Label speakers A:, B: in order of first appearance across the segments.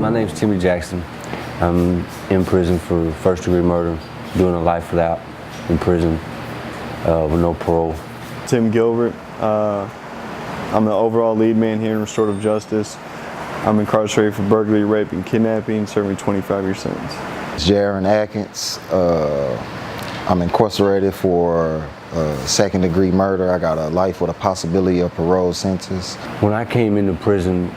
A: My name's Timmy Jackson. I'm in prison for first-degree murder, doing a life without in prison with no parole.
B: Tim Gilbert. I'm the overall lead man here in Restorative Justice. I'm incarcerated for burglary, rape, and kidnapping, serving a 25-year sentence.
C: Jaron Atkins. I'm incarcerated for second-degree murder. I got a life with a possibility of parole sentence.
A: When I came into prison,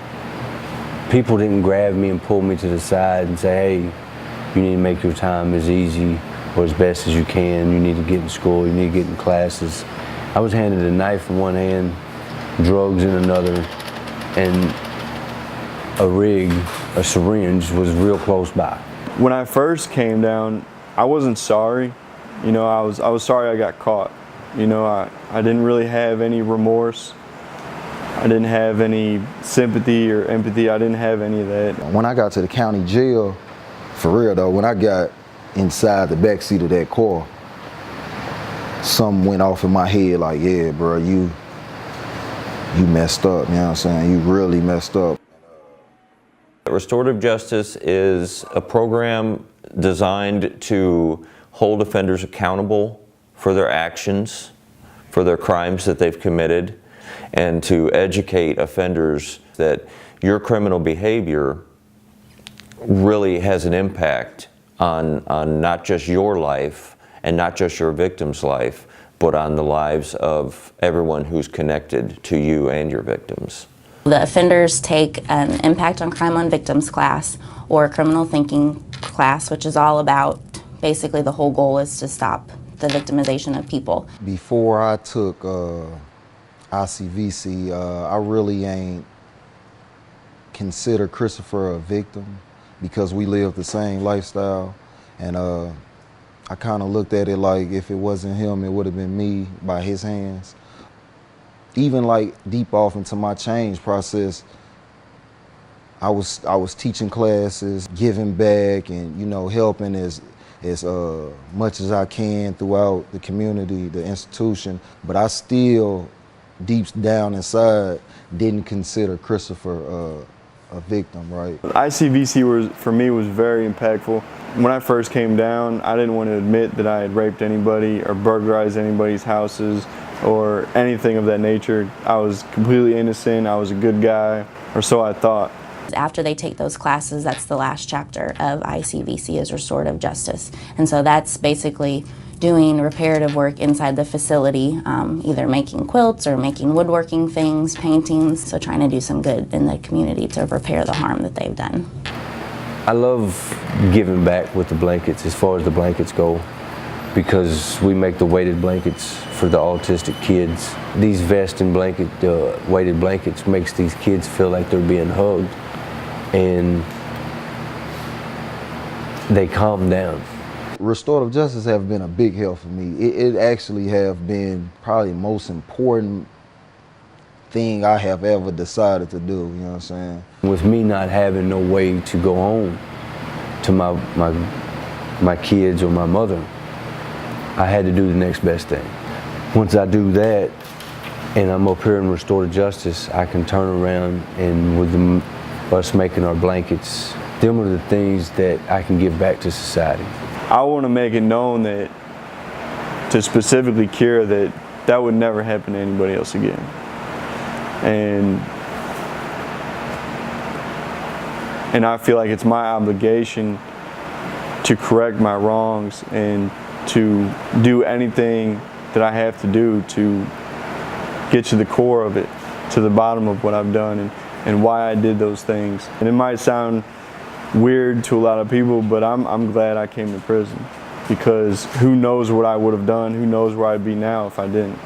A: people didn't grab me and pull me to the side and say, hey, you need to make your time as easy or as best as you can. You need to get in school. You need to get in classes. I was handed a knife in one hand, drugs in another, and a rig, a syringe was real close by.
B: When I first came down, I wasn't sorry. You know, I was sorry I got caught. You know, I didn't really have any remorse. I didn't have any sympathy or empathy. I didn't have any of that.
C: When I got to the county jail, for real though, when I got inside the back seat of that car, something went off in my head like, yeah, bro, you messed up, you know what I'm saying? You really messed up.
D: Restorative justice is a program designed to hold offenders accountable for their actions, for their crimes that they've committed, and to educate offenders that your criminal behavior really has an impact on not just your life and not just your victim's life, but on the lives of everyone who's connected to you and your victims.
E: The offenders take an impact on crime on victims class or a criminal thinking class, which is all about, basically the whole goal is to stop the victimization of people.
C: Before I took ICVC, I really ain't consider Christopher a victim because we live the same lifestyle, and I kind of looked at it like if it wasn't him, it would have been me by his hands. Even like deep off into my change process, I was teaching classes, giving back, and you know, helping as much as I can throughout the community, the institution. But I still, deep down inside, didn't consider Christopher a victim, right?
B: ICVC for me was very impactful. When I first came down, I didn't want to admit that I had raped anybody or burglarized anybody's houses or anything of that nature. I was completely innocent, I was a good guy, or so I thought.
E: After they take those classes, that's the last chapter of ICVC is restorative justice. And so that's basically doing reparative work inside the facility, either making quilts or making woodworking things, paintings, so trying to do some good in the community to repair the harm that they've done.
A: I love giving back with the blankets as far as the blankets go, because we make the weighted blankets for the autistic kids. These vest and blanket, weighted blankets makes these kids feel like they're being hugged and they calm down.
C: Restorative justice have been a big help for me. It actually have been probably the most important thing I have ever decided to do, you know what I'm saying?
A: With me not having no way to go home to my kids or my mother, I had to do the next best thing. Once I do that, and I'm up here in restorative justice, I can turn around and with us making our blankets, them are the things that I can give back to society.
B: I want to make it known that, to specifically cure that would never happen to anybody else again. And I feel like it's my obligation to correct my wrongs and to do anything that I have to do to get to the core of it, to the bottom of what I've done and why I did those things. And it might sound weird to a lot of people, but I'm glad I came to prison, because who knows what I would have done, who knows where I'd be now if I didn't.